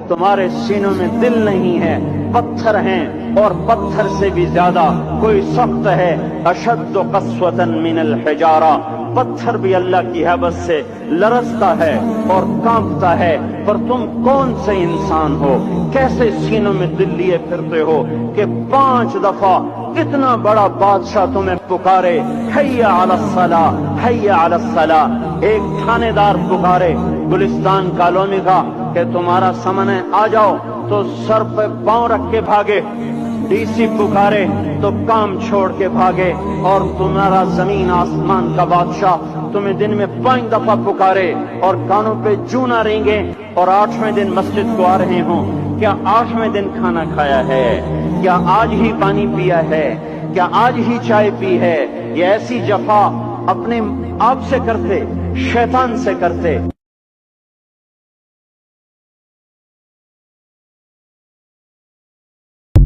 तुम्हारे सीनों में दिल नहीं है, पत्थर हैं, और पत्थर से भी ज्यादा कोई सख्त है। अशद्दु क़स्वतन मिनल हिजारा, पत्थर भी अल्लाह की हैबत से लरजता है और कांपता है। पर तुम कौन से इंसान हो, कैसे सीनों में दिल लिए फिरते हो कि 5 दफा इतना बड़ा बादशाह तुम्हें पुकारे, हैया अलस्सला, हैया अलस्सला। एक थानेदार पुकारे गुलिस्तान कॉलोनी का कि तुम्हारा सामान है, आ जाओ, तो सर पे पांव रख के भागे। डीसी पुकारे तो काम छोड़ के भागे। और तुम्हारा जमीन आसमान का बादशाह तुम्हें दिन में 5 दफा पुकारे और कानों पे जूं ना रेंगे और 8वें दिन मस्जिद को आ रहे हों। क्या 8वें दिन खाना खाया है? क्या आज ही पानी पिया है? क्या आज ही चाय पी है? ये ऐसी जफा अपने आप से करते, शैतान से करते।